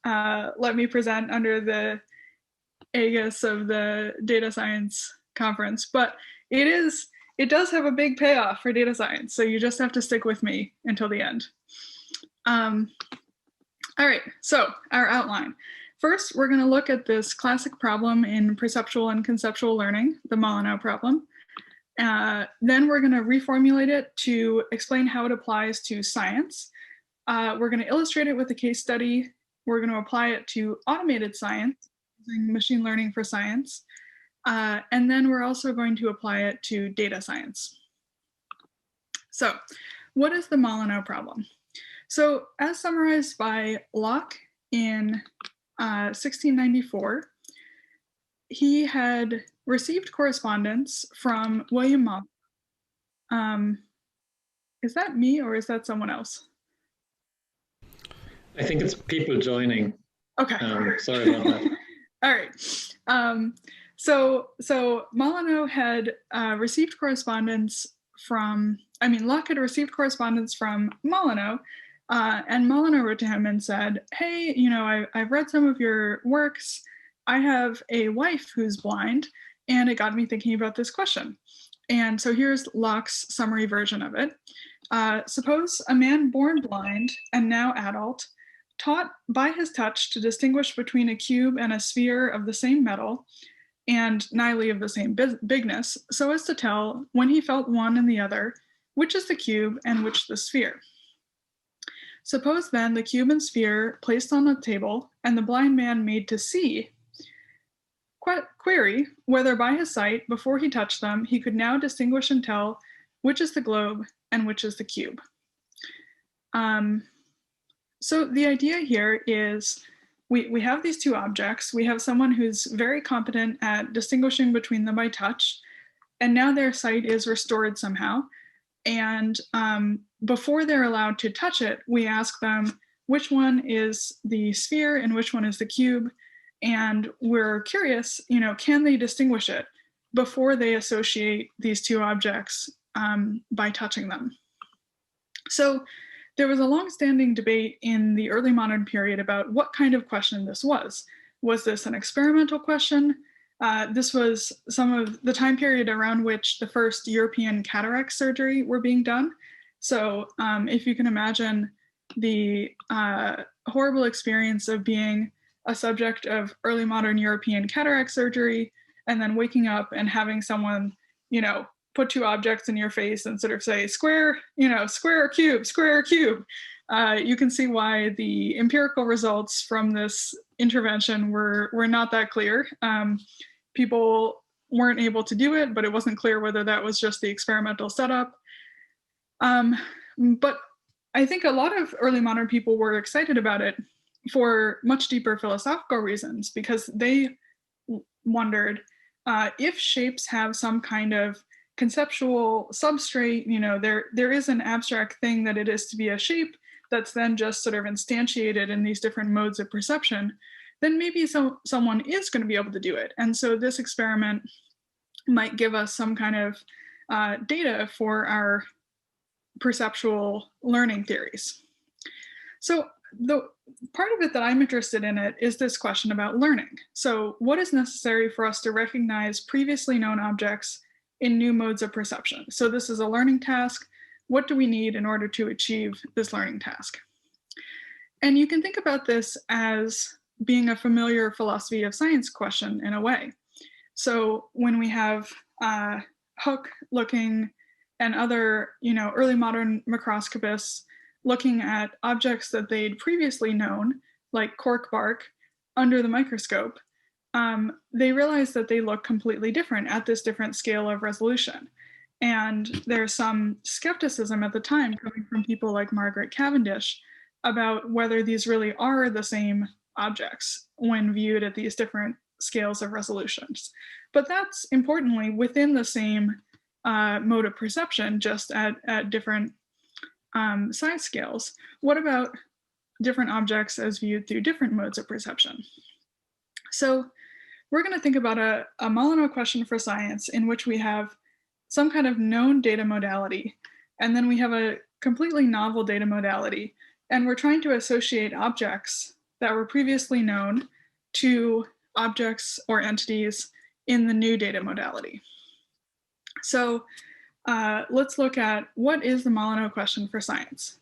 let me present under the aegis of the data science conference, but it does have a big payoff for data science, so you just have to stick with me until the end. All right, so our outline. First, we're going to look at this classic problem in perceptual and conceptual learning, the Molyneux problem. Then we're going to reformulate it to explain how it applies to science. We're going to illustrate it with a case study. We're going to apply it to automated science, using machine learning for science. And then we're also going to apply it to data science. So what is the Molyneux problem? So as summarized by Locke in 1694, he had received correspondence from William Molyneux. Is that me or is that someone else? I think it's people joining. Okay. Sorry about that. All right. So Molyneux had received correspondence from, Locke had received correspondence from Molyneux, and Molyneux wrote to him and said, hey, I've read some of your works. I have a wife who's blind, and it got me thinking about this question. And so here's Locke's summary version of it. Suppose a man born blind and now adult, taught by his touch to distinguish between a cube and a sphere of the same metal and nearly of the same bigness, so as to tell, when he felt one and the other, which is the cube and which the sphere. Suppose then the cube and sphere placed on the table and the blind man made to see. Query whether by his sight, before he touched them, he could now distinguish and tell which is the globe and which is the cube. So the idea here is we have these two objects. We have someone who's very competent at distinguishing between them by touch, and now their sight is restored somehow. And before they're allowed to touch it, we ask them which one is the sphere and which one is the cube. And we're curious, can they distinguish it before they associate these two objects by touching them? So there was a long-standing debate in the early modern period about what kind of question this was. Was this an experimental question? This was some of the time period around which the first European cataract surgery were being done. So if you can imagine the horrible experience of being a subject of early modern European cataract surgery, and then waking up and having someone, put two objects in your face and sort of say, square, square or cube, square or cube. You can see why the empirical results from this intervention were not that clear. People weren't able to do it, but it wasn't clear whether that was just the experimental setup. But I think a lot of early modern people were excited about it for much deeper philosophical reasons, because they wondered if shapes have some kind of conceptual substrate, there is an abstract thing that it is to be a shape that's then just sort of instantiated in these different modes of perception, then maybe someone is going to be able to do it. And so this experiment might give us some kind of data for our perceptual learning theories. So the part of it that I'm interested in is this question about learning. So what is necessary for us to recognize previously known objects in new modes of perception? So this is a learning task. What do we need in order to achieve this learning task? And you can think about this as being a familiar philosophy of science question in a way. So when we have Hooke looking and other, early modern microscopists looking at objects that they'd previously known, like cork bark, under the microscope, they realized that they look completely different at this different scale of resolution. And there's some skepticism at the time coming from people like Margaret Cavendish about whether these really are the same objects when viewed at these different scales of resolutions. But that's importantly within the same mode of perception, just at different size scales. What about different objects as viewed through different modes of perception? So we're going to think about a Molyneux question for science in which we have some kind of known data modality, and then we have a completely novel data modality, and we're trying to associate objects that were previously known to objects or entities in the new data modality. So let's look at what is the Molyneux question for science.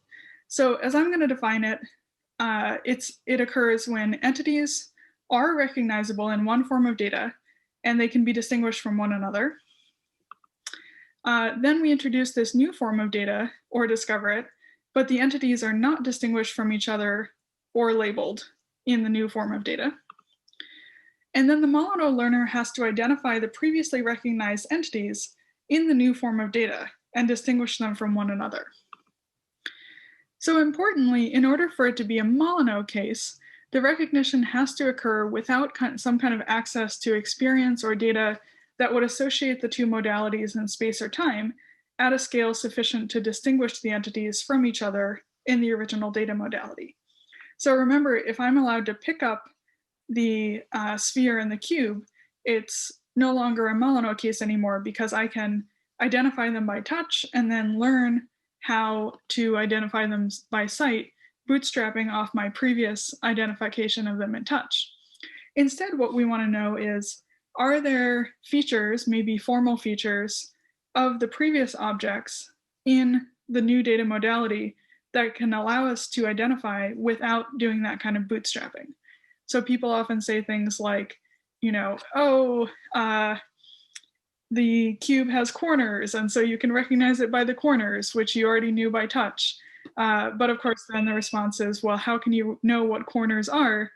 So as I'm going to define it, it occurs when entities are recognizable in one form of data and they can be distinguished from one another. Then we introduce this new form of data or discover it, but the entities are not distinguished from each other or labeled in the new form of data. And then the Molyneux learner has to identify the previously recognized entities in the new form of data and distinguish them from one another. So importantly, in order for it to be a Molyneux case, the recognition has to occur without some kind of access to experience or data that would associate the two modalities in space or time at a scale sufficient to distinguish the entities from each other in the original data modality. So remember, if I'm allowed to pick up the sphere and the cube, it's no longer a Molyneux case anymore because I can identify them by touch and then learn how to identify them by sight, bootstrapping off my previous identification of them in touch. Instead, what we want to know is, are there features, maybe formal features, of the previous objects in the new data modality that can allow us to identify without doing that kind of bootstrapping? So people often say things like, the cube has corners, and so you can recognize it by the corners, which you already knew by touch. But of course, then the response is, well, how can you know what corners are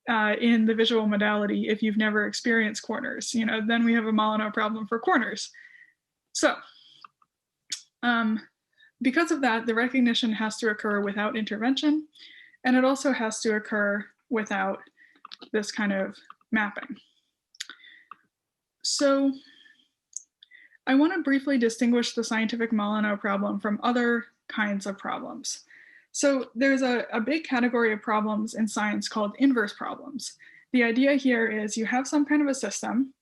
in the visual modality if you've never experienced corners? Then we have a Molyneux problem for corners. So because of that, the recognition has to occur without intervention, and it also has to occur without this kind of mapping. So I want to briefly distinguish the scientific Molyneux problem from other kinds of problems. So there's a big category of problems in science called inverse problems. The idea here is you have some kind of a system,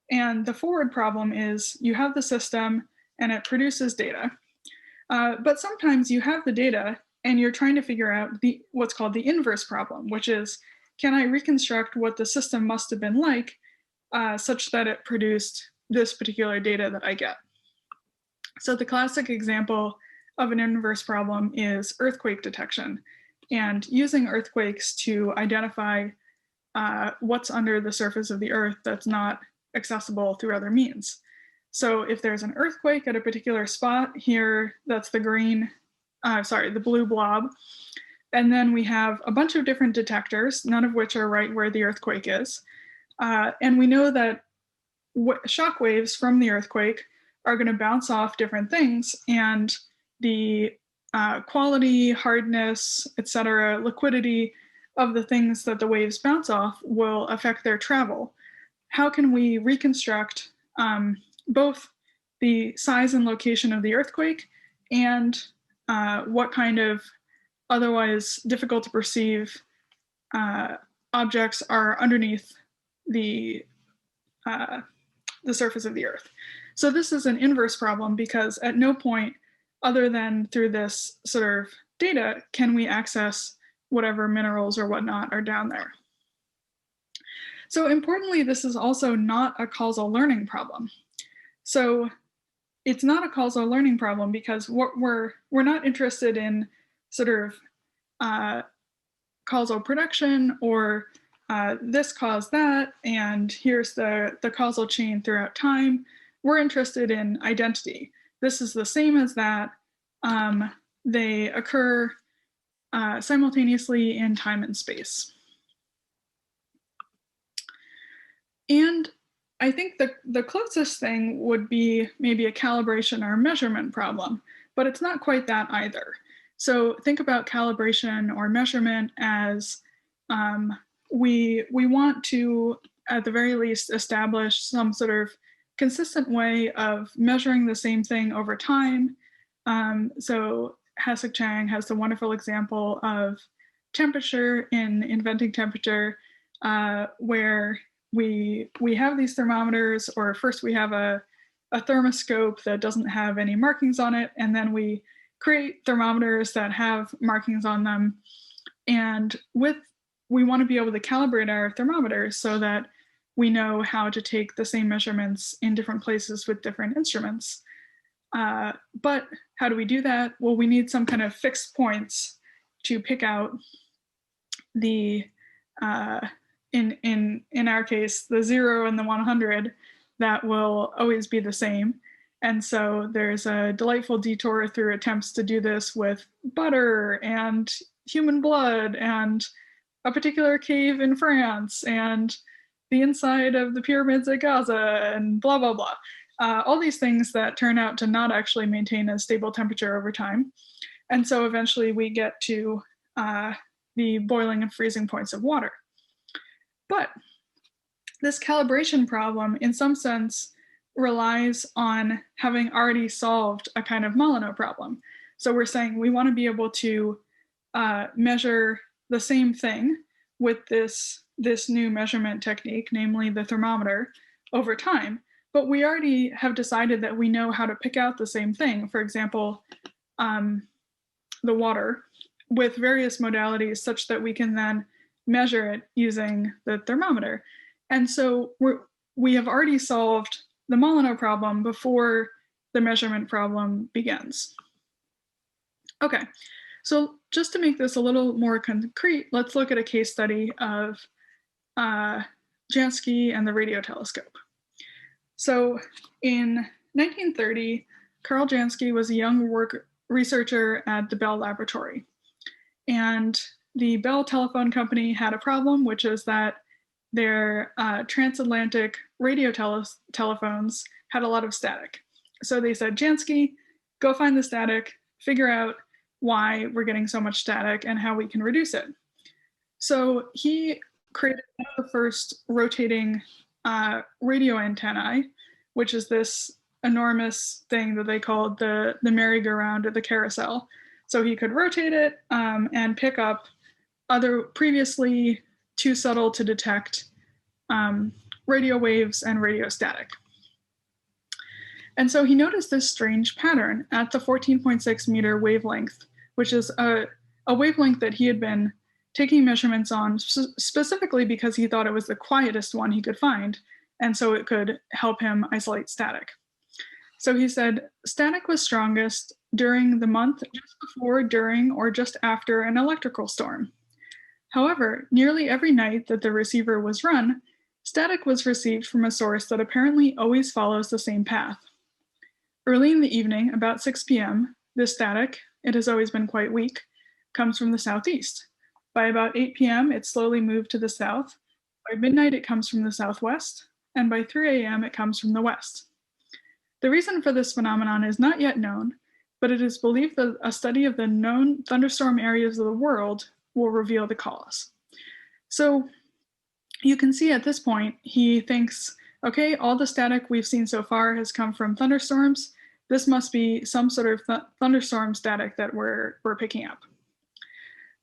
and the forward problem is you have the system and it produces data. But sometimes you have the data and you're trying to figure out what's called the inverse problem, which is, can I reconstruct what the system must have been like such that it produced this particular data that I get? So the classic example of an inverse problem is earthquake detection, and using earthquakes to identify what's under the surface of the earth that's not accessible through other means. So if there's an earthquake at a particular spot here, that's the blue blob. And then we have a bunch of different detectors, none of which are right where the earthquake is. And we know that shock waves from the earthquake are going to bounce off different things, and the quality, hardness, etc., liquidity of the things that the waves bounce off will affect their travel. How can we reconstruct both the size and location of the earthquake and what kind of otherwise difficult to perceive objects are underneath the surface of the earth? So this is an inverse problem because at no point other than through this sort of data can we access whatever minerals or whatnot are down there. So importantly, this is also not a causal learning problem. So it's not a causal learning problem because what we're not interested in sort of causal production or this caused that, and here's the causal chain throughout time. We're interested in identity. This is the same as that. They occur simultaneously in time and space. And I think the closest thing would be maybe a calibration or measurement problem, but it's not quite that either. So think about calibration or measurement as we want to, at the very least, establish some sort of consistent way of measuring the same thing over time. So Hasek Chang has the wonderful example of temperature in Inventing Temperature, where we have these thermometers, or first we have a thermoscope that doesn't have any markings on it, and then we create thermometers that have markings on them. And with we want to be able to calibrate our thermometers so that we know how to take the same measurements in different places with different instruments. But how do we do that? Well, we need some kind of fixed points to pick out the, in our case, the 0 and the 100 that will always be the same. And so there's a delightful detour through attempts to do this with butter and human blood and a particular cave in France and the inside of the pyramids at Gaza and blah, blah, blah. All these things that turn out to not actually maintain a stable temperature over time. And so eventually we get to the boiling and freezing points of water. But this calibration problem, in some sense, relies on having already solved a kind of Molyneux problem. So we're saying we want to be able to measure the same thing with this new measurement technique, namely the thermometer, over time. But we already have decided that we know how to pick out the same thing. For example, the water with various modalities such that we can then measure it using the thermometer. And so we have already solved the Molyneux problem before the measurement problem begins. Okay, so just to make this a little more concrete, let's look at a case study of Jansky and the radio telescope. So in 1930, Carl Jansky was a young researcher at the Bell Laboratory. And the Bell Telephone Company had a problem, which is that their transatlantic radio telephones had a lot of static. So they said, Jansky, go find the static, figure out why we're getting so much static and how we can reduce it. So he created one of the first rotating radio antennae, which is this enormous thing that they called the merry-go-round or the carousel. So he could rotate it and pick up other previously too subtle to detect radio waves and radio static. And so he noticed this strange pattern at the 14.6 meter wavelength, which is a wavelength that he had been taking measurements on specifically because he thought it was the quietest one he could find, and so it could help him isolate static. So he said static was strongest during the month just before, during, or just after an electrical storm. However, nearly every night that the receiver was run, static was received from a source that apparently always follows the same path. Early in the evening, about 6 p.m., this static, it has always been quite weak, comes from the southeast. By about 8 p.m., it slowly moved to the south. By midnight, it comes from the southwest, and by 3 a.m., it comes from the west. The reason for this phenomenon is not yet known, but it is believed that a study of the known thunderstorm areas of the world will reveal the cause. So you can see at this point, he thinks, okay, all the static we've seen so far has come from thunderstorms. This must be some sort of thunderstorm static that we're picking up.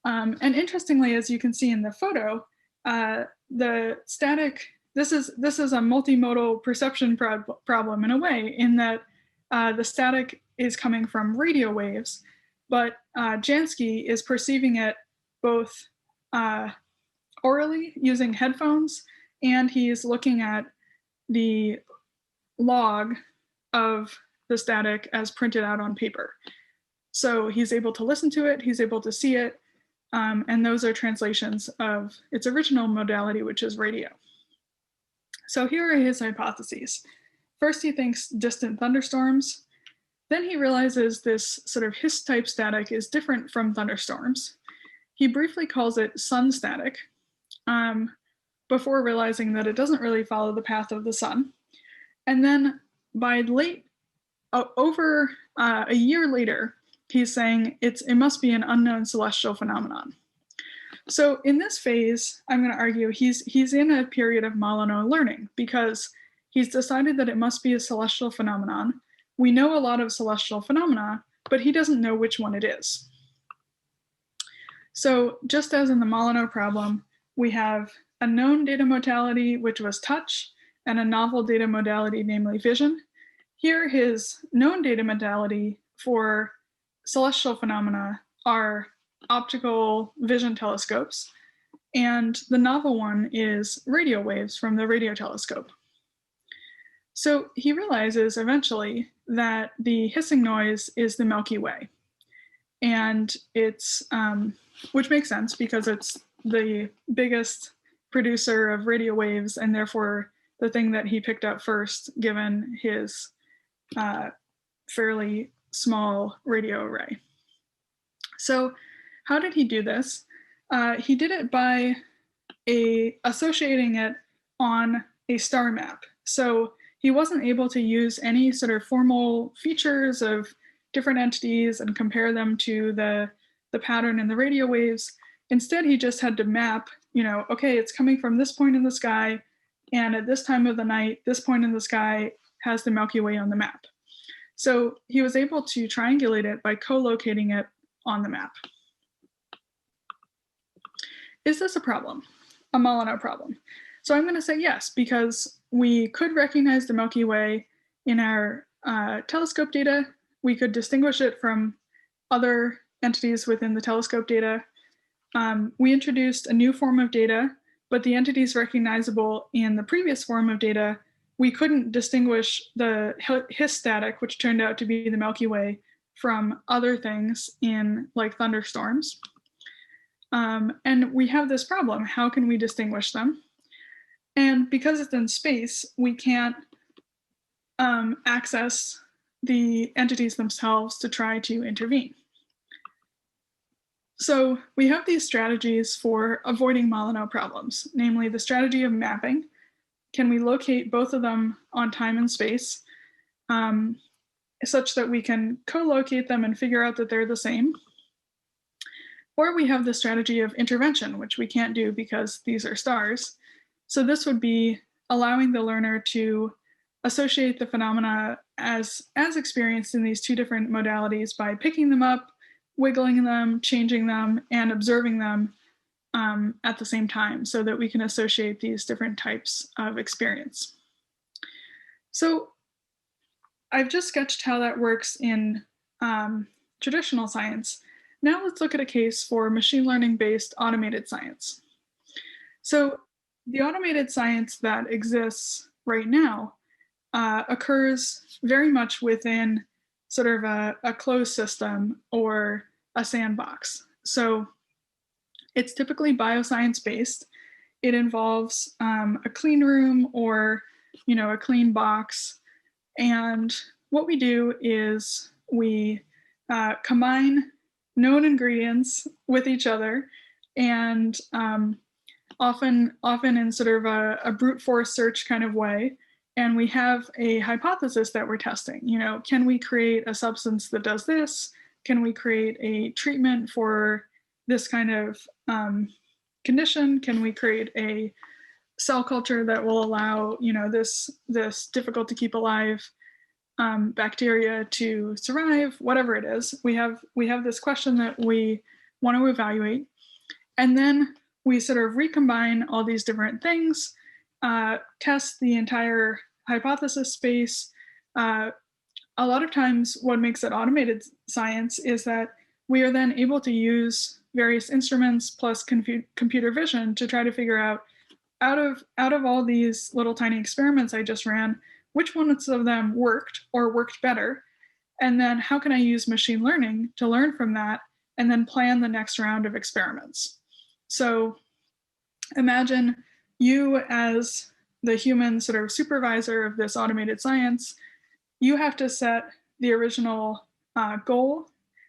And interestingly, as you can see in the photo, the static, this is a multimodal perception problem in a way, in that the static is coming from radio waves, but Jansky is perceiving it both orally using headphones, and he's looking at the log of the static as printed out on paper. So he's able to listen to it, he's able to see it, and those are translations of its original modality, which is radio. So here are his hypotheses. First, he thinks distant thunderstorms. Then he realizes this sort of hiss-type static is different from thunderstorms. He briefly calls it sun static, before realizing that it doesn't really follow the path of the sun. And then by over a year later, he's saying it must be an unknown celestial phenomenon. So in this phase, I'm going to argue he's in a period of Molyneux learning, because he's decided that it must be a celestial phenomenon. We know a lot of celestial phenomena, but he doesn't know which one it is. So just as in the Molyneux problem, we have a known data modality, which was touch, and a novel data modality, namely vision. Here, his known data modality for celestial phenomena are optical vision telescopes. And the novel one is radio waves from the radio telescope. So he realizes eventually that the hissing noise is the Milky Way. And it's, which makes sense because it's the biggest producer of radio waves and therefore the thing that he picked up first given his fairly small radio array. So how did he do this? He did it by associating it on a star map. So he wasn't able to use any sort of formal features of different entities and compare them to the pattern in the radio waves. Instead, he just had to map, okay, it's coming from this point in the sky, and at this time of the night, this point in the sky has the Milky Way on the map. So he was able to triangulate it by co-locating it on the map. Is this a problem? A Molyneux problem? So I'm going to say yes, because we could recognize the Milky Way in our telescope data. We could distinguish it from other entities within the telescope data. We introduced a new form of data, but the entities recognizable in the previous form of data, we couldn't distinguish the His static, which turned out to be the Milky Way, from other things in like thunderstorms. And we have this problem. How can we distinguish them? And because it's in space, we can't access the entities themselves to try to intervene. So we have these strategies for avoiding Molyneux problems, namely the strategy of mapping. Can we locate both of them on time and space such that we can co-locate them and figure out that they're the same? Or we have the strategy of intervention, which we can't do because these are stars. So this would be allowing the learner to associate the phenomena as experienced in these two different modalities by picking them up, wiggling them, changing them, and observing them at the same time so that we can associate these different types of experience. So I've just sketched how that works in traditional science. Now let's look at a case for machine learning-based automated science. So the automated science that exists right now occurs very much within sort of a closed system or a sandbox. So it's typically bioscience-based. It involves a clean room or a clean box. And what we do is we combine known ingredients with each other, and often in sort of a brute force search kind of way. And we have a hypothesis that we're testing. Can we create a substance that does this? Can we create a treatment for this kind of condition? Can we create a cell culture that will allow this difficult to keep alive bacteria to survive? Whatever it is, we have this question that we want to evaluate, and then we sort of recombine all these different things, test the entire hypothesis space. A lot of times what makes it automated science is that we are then able to use various instruments plus computer vision to try to figure out of all these little tiny experiments I just ran, which ones of them worked or worked better, and then how can I use machine learning to learn from that and then plan the next round of experiments. So imagine you as the human sort of supervisor of this automated science. You have to set the original goal.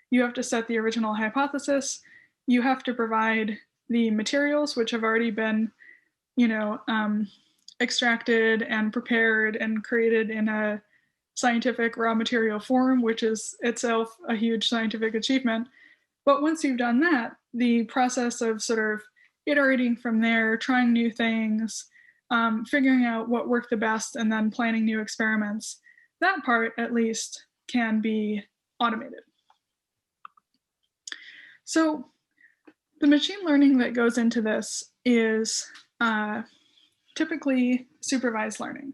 You have to set the original hypothesis. You have to provide the materials, which have already been, extracted and prepared and created in a scientific raw material form, which is itself a huge scientific achievement. But once you've done that, the process of sort of iterating from there, trying new things, figuring out what worked the best, and then planning new experiments, that part at least can be automated. So the machine learning that goes into this is typically supervised learning.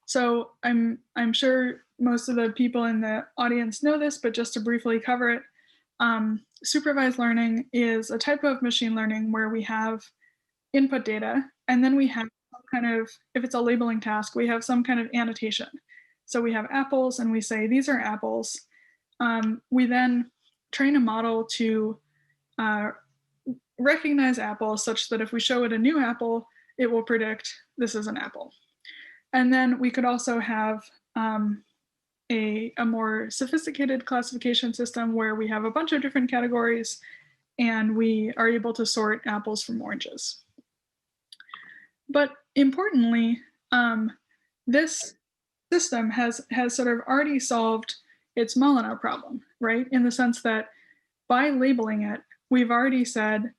So I'm sure most of the people in the audience know this, but just to briefly cover it, supervised learning is a type of machine learning where we have input data, and then we have some kind of, if it's a labeling task, we have some kind of annotation. So we have apples and we say, these are apples. We then train a model to recognize apples such that if we show it a new apple, it will predict this is an apple. And then we could also have a more sophisticated classification system where we have a bunch of different categories and we are able to sort apples from oranges. But importantly, this system has sort of already solved its Molyneux problem, right? In the sense that by labeling it, we've already said,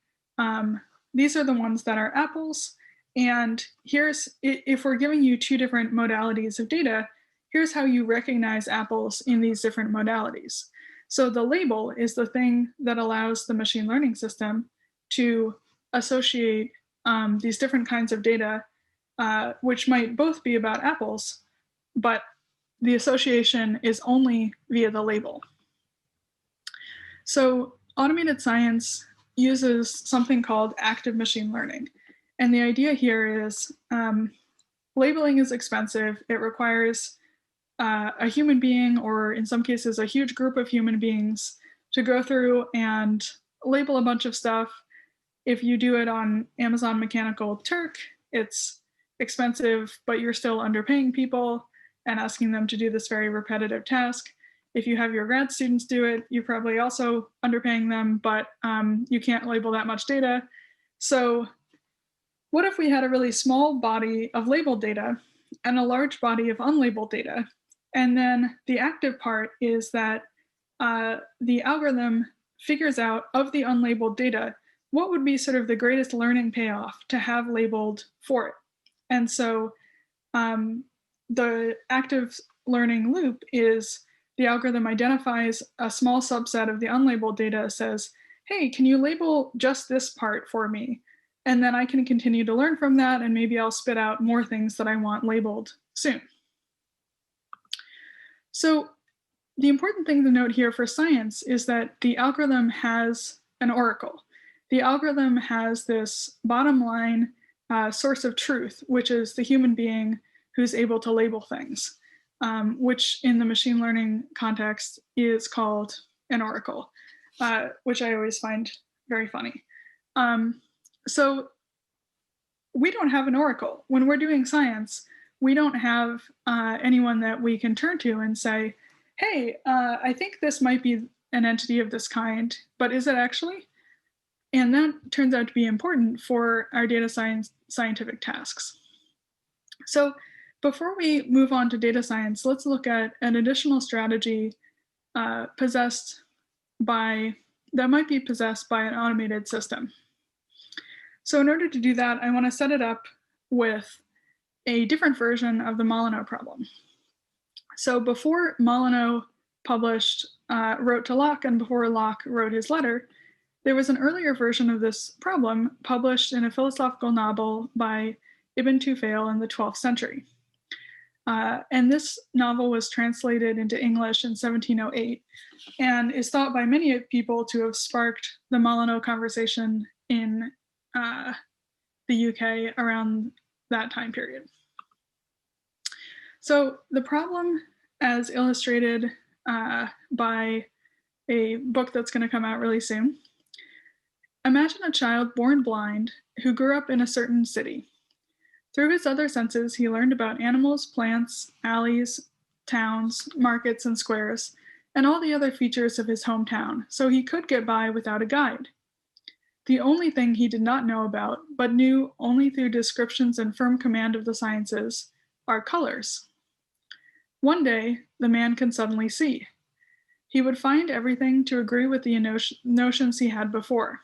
these are the ones that are apples. And here's, if we're giving you two different modalities of data, here's how you recognize apples in these different modalities. So the label is the thing that allows the machine learning system to associate these different kinds of data, which might both be about apples, but the association is only via the label. So automated science uses something called active machine learning. And the idea here is labeling is expensive. It requires a human being, or in some cases, a huge group of human beings to go through and label a bunch of stuff. If you do it on Amazon Mechanical Turk, it's expensive, but you're still underpaying people and asking them to do this very repetitive task. If you have your grad students do it, you're probably also underpaying them, but you can't label that much data. So what if we had a really small body of labeled data and a large body of unlabeled data? And then the active part is that the algorithm figures out of the unlabeled data, what would be sort of the greatest learning payoff to have labeled for it. And so the active learning loop is the algorithm identifies a small subset of the unlabeled data, says, hey, can you label just this part for me? And then I can continue to learn from that, and maybe I'll spit out more things that I want labeled soon. So the important thing to note here for science is that the algorithm has an oracle. The algorithm has this bottom line source of truth, which is the human being who's able to label things, which in the machine learning context is called an oracle, which I always find very funny. So we don't have an oracle. When we're doing science, we don't have anyone that we can turn to and say, hey, I think this might be an entity of this kind, but is it actually? And that turns out to be important for our data science scientific tasks. So before we move on to data science, let's look at an additional strategy that might be possessed by an automated system. So in order to do that, I want to set it up with a different version of the Molyneux problem. So before Molyneux wrote to Locke, and before Locke wrote his letter, there was an earlier version of this problem published in a philosophical novel by Ibn Tufayl in the 12th century. And this novel was translated into English in 1708 and is thought by many people to have sparked the Molyneux conversation in the UK around that time period. So the problem, as illustrated by a book that's going to come out really soon. Imagine a child born blind who grew up in a certain city. Through his other senses, he learned about animals, plants, alleys, towns, markets, and squares, and all the other features of his hometown, so he could get by without a guide. The only thing he did not know about, but knew only through descriptions and firm command of the sciences, are colors. One day, the man can suddenly see. He would find everything to agree with the notions he had before.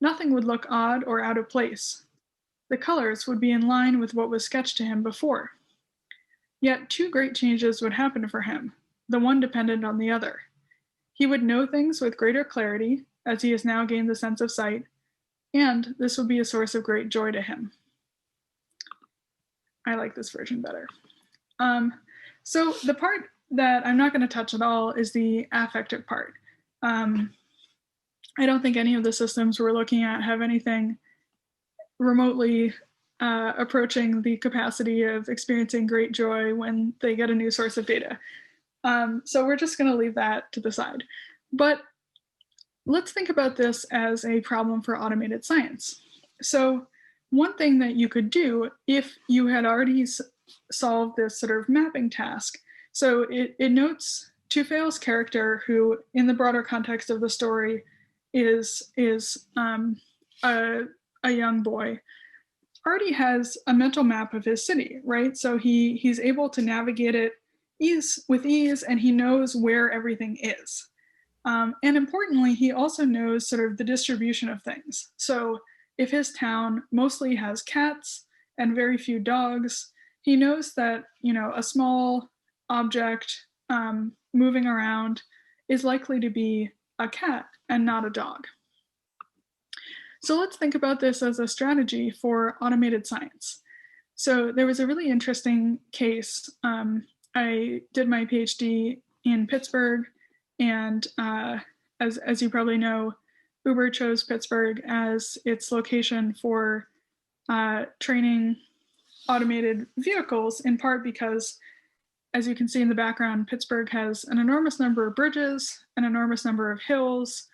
Nothing would look odd or out of place. The colors would be in line with what was sketched to him before. Yet two great changes would happen for him, the one dependent on the other. He would know things with greater clarity, as he has now gained the sense of sight, and this would be a source of great joy to him. I like this version better. So the part that I'm not going to touch at all is the affective part. I don't think any of the systems we're looking at have anything remotely approaching the capacity of experiencing great joy when they get a new source of data. So we're just going to leave that to the side. But let's think about this as a problem for automated science. So one thing that you could do if you had already solved this sort of mapping task, so it notes Tufale's character, who in the broader context of the story is a young boy, already has a mental map of his city, right? So he's able to navigate it with ease, and he knows where everything is. And importantly, he also knows sort of the distribution of things. So if his town mostly has cats and very few dogs, he knows that, you know, a small object moving around is likely to be a cat and not a dog. So let's think about this as a strategy for automated science. So there was a really interesting case. I did my PhD in Pittsburgh, and as you probably know, Uber chose Pittsburgh as its location for training automated vehicles, in part because, as you can see in the background, Pittsburgh has an enormous number of bridges, an enormous number of hills,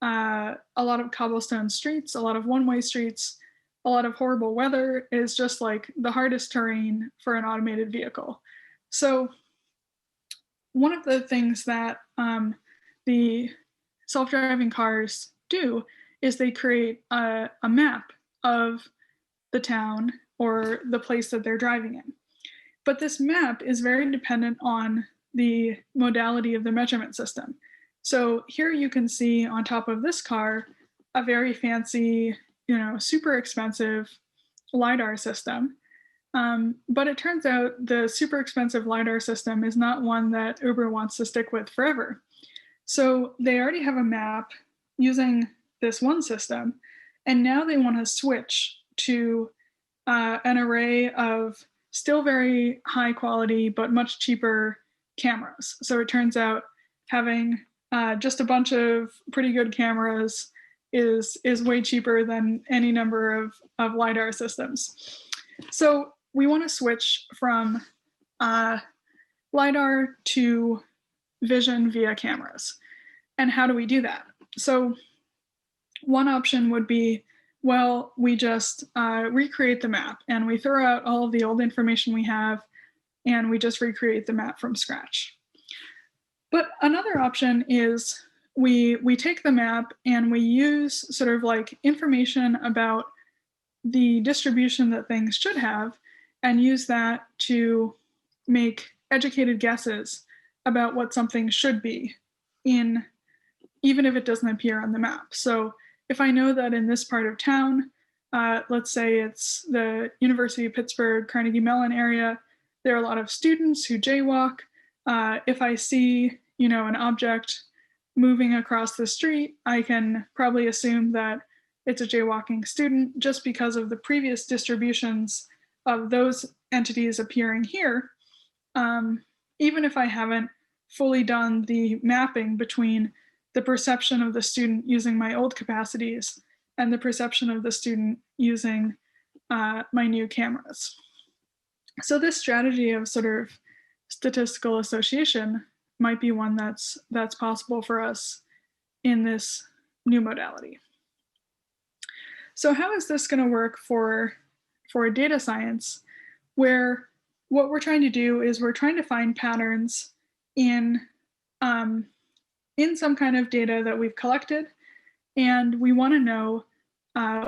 a lot of cobblestone streets, a lot of one-way streets, a lot of horrible weather. Is just like the hardest terrain for an automated vehicle. So one of the things that the self-driving cars do is they create a map of the town or the place that they're driving in. But this map is very dependent on the modality of the measurement system. So here you can see on top of this car a very fancy, you know, super expensive LiDAR system. But it turns out the super expensive LiDAR system is not one that Uber wants to stick with forever. So they already have a map using this one system, and now they want to switch to an array of still very high quality but much cheaper cameras. So it turns out having just a bunch of pretty good cameras is way cheaper than any number of LiDAR systems. So we want to switch from LiDAR to vision via cameras. And how do we do that? So one option would be, well, we just recreate the map and we throw out all of the old information we have and we just recreate the map from scratch. But another option is we take the map and we use sort of like information about the distribution that things should have and use that to make educated guesses about what something should be in, even if it doesn't appear on the map. So if I know that in this part of town, let's say it's the University of Pittsburgh, Carnegie Mellon area, there are a lot of students who jaywalk. If I see, you know, an object moving across the street, I can probably assume that it's a jaywalking student just because of the previous distributions of those entities appearing here, even if I haven't fully done the mapping between the perception of the student using my old capacities and the perception of the student using my new cameras. So this strategy of sort of statistical association might be one that's possible for us in this new modality. So how is this going to work for data science, where what we're trying to do is we're trying to find patterns in some kind of data that we've collected, and we want to know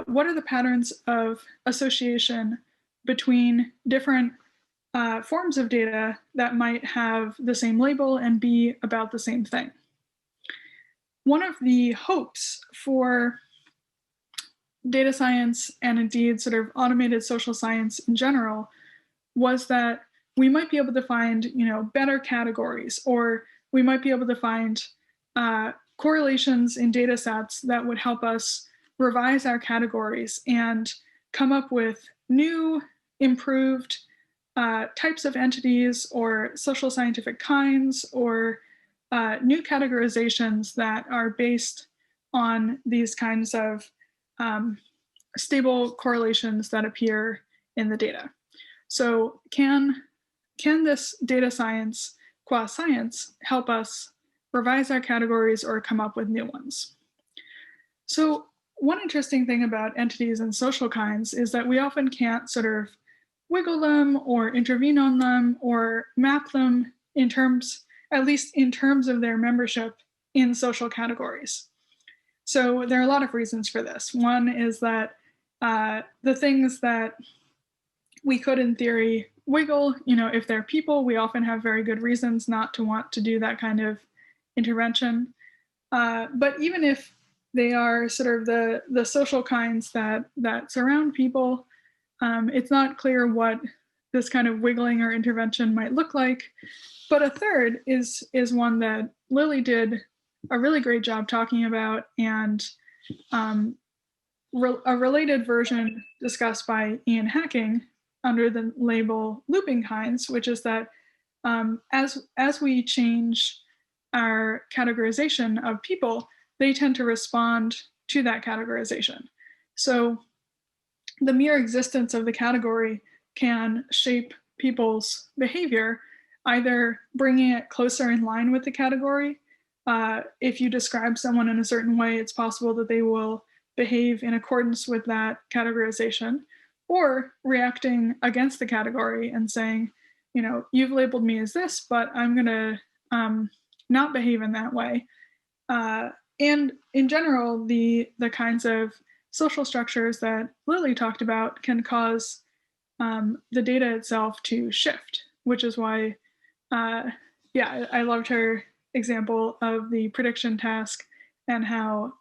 what are the patterns of association between different forms of data that might have the same label and be about the same thing. One of the hopes for data science and indeed sort of automated social science in general was that we might be able to find, you know, better categories, or we might be able to find correlations in data sets that would help us revise our categories and come up with new, improved types of entities or social scientific kinds or new categorizations that are based on these kinds of stable correlations that appear in the data. So can this data science, qua science, help us revise our categories or come up with new ones? So one interesting thing about entities and social kinds is that we often can't sort of wiggle them or intervene on them or map them in terms, at least in terms of their membership in social categories. So there are a lot of reasons for this. One is that the things that we could, in theory, wiggle, if they're people, we often have very good reasons not to want to do that kind of intervention. But even if they are sort of the social kinds that surround people, it's not clear what this kind of wiggling or intervention might look like. But a third is one that Lily did a really great job talking about, and a related version discussed by Ian Hacking under the label looping kinds, which is that as we change our categorization of people, they tend to respond to that categorization. So the mere existence of the category can shape people's behavior, either bringing it closer in line with the category. If you describe someone in a certain way, it's possible that they will behave in accordance with that categorization, or reacting against the category and saying, you've labeled me as this, but I'm going to not behave in that way. And in general, the kinds of social structures that Lily talked about can cause the data itself to shift, which is why, I loved her example of the prediction task, and how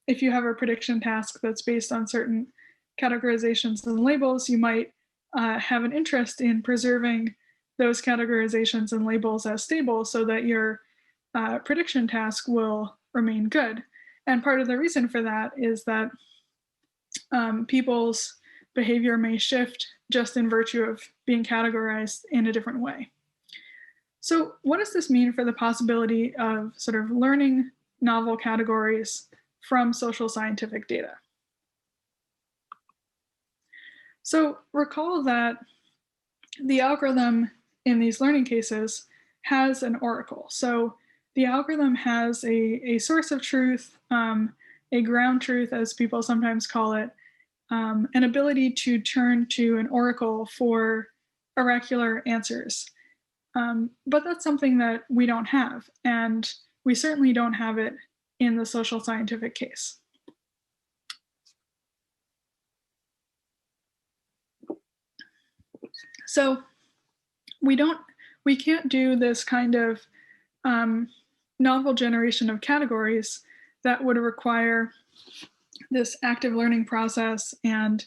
if you have a prediction task that's based on certain categorizations and labels, you might have an interest in preserving those categorizations and labels as stable so that your prediction task will remain good. And part of the reason for that is that people's behavior may shift just in virtue of being categorized in a different way. So what does this mean for the possibility of sort of learning novel categories from social scientific data? So recall that the algorithm in these learning cases has an oracle. So the algorithm has a source of truth, a ground truth, as people sometimes call it, an ability to turn to an oracle for oracular answers. But that's something that we don't have, and we certainly don't have it in the social scientific case. So we can't do this kind of novel generation of categories that would require this active learning process and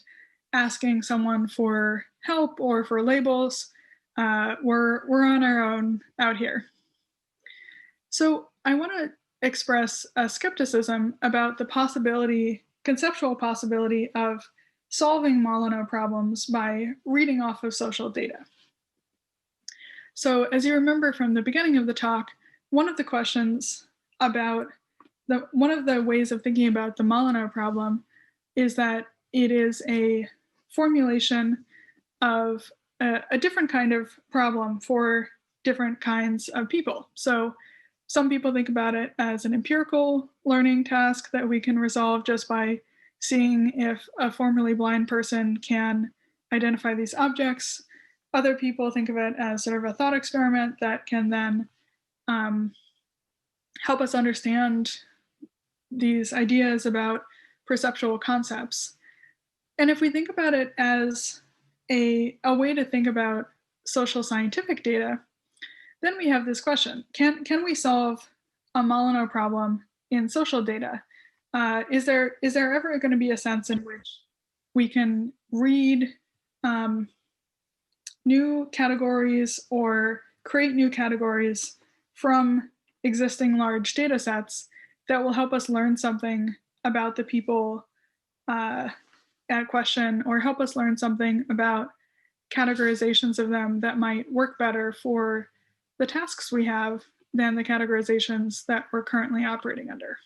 asking someone for help or for labels. We're on our own out here. So I want to express a skepticism about the conceptual possibility of solving Molyneux problems by reading off of social data. So as you remember from the beginning of the talk, one of the questions about one of the ways of thinking about the Molyneux problem is that it is a formulation of a different kind of problem for different kinds of people. So some people think about it as an empirical learning task that we can resolve just by seeing if a formerly blind person can identify these objects. Other people think of it as sort of a thought experiment that can then help us understand these ideas about perceptual concepts. And if we think about it as a way to think about social scientific data, then we have this question: can we solve a Molyneux problem in social data? Is there ever going to be a sense in which we can read new categories or create new categories from existing large data sets that will help us learn something about the people at question, or help us learn something about categorizations of them that might work better for the tasks we have than the categorizations that we're currently operating under?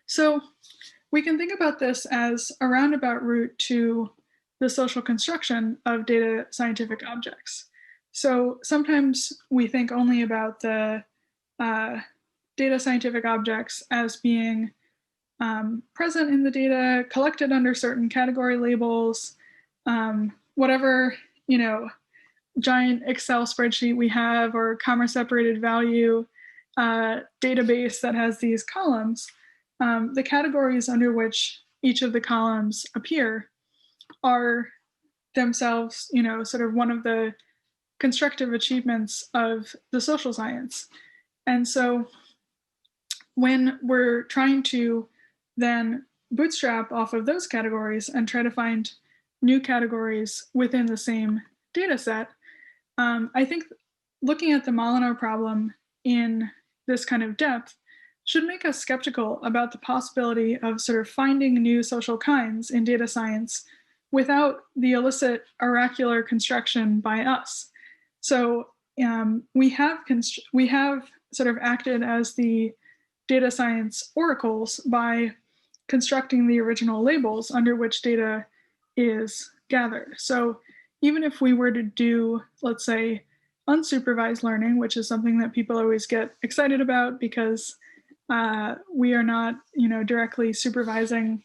So we can think about this as a roundabout route to the social construction of data scientific objects. So sometimes we think only about the data scientific objects as being present in the data, collected under certain category labels, whatever, giant Excel spreadsheet we have or comma separated value database that has these columns, the categories under which each of the columns appear are themselves, sort of one of the constructive achievements of the social science. And so when we're trying to then bootstrap off of those categories and try to find new categories within the same data set, I think looking at the Molyneux problem in this kind of depth should make us skeptical about the possibility of sort of finding new social kinds in data science without the illicit oracular construction by us. So we have sort of acted as the data science oracles by constructing the original labels under which data is gathered. So even if we were to do, let's say, unsupervised learning, which is something that people always get excited about because we are not, directly supervising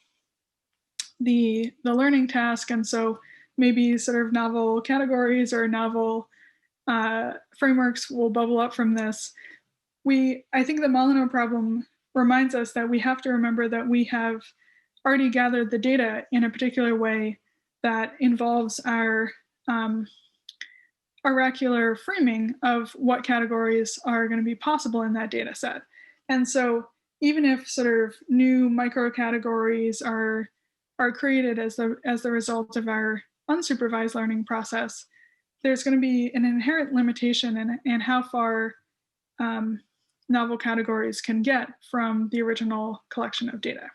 the learning task, and so maybe sort of novel categories or novel frameworks will bubble up from this. I think the Molyneux problem reminds us that we have to remember that we have already gathered the data in a particular way that involves our oracular framing of what categories are going to be possible in that data set. And so even if sort of new micro categories are created as the result of our unsupervised learning process, there's going to be an inherent limitation in how far novel categories can get from the original collection of data.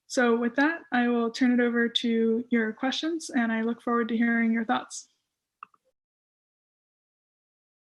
So with that, I will turn it over to your questions, and I look forward to hearing your thoughts.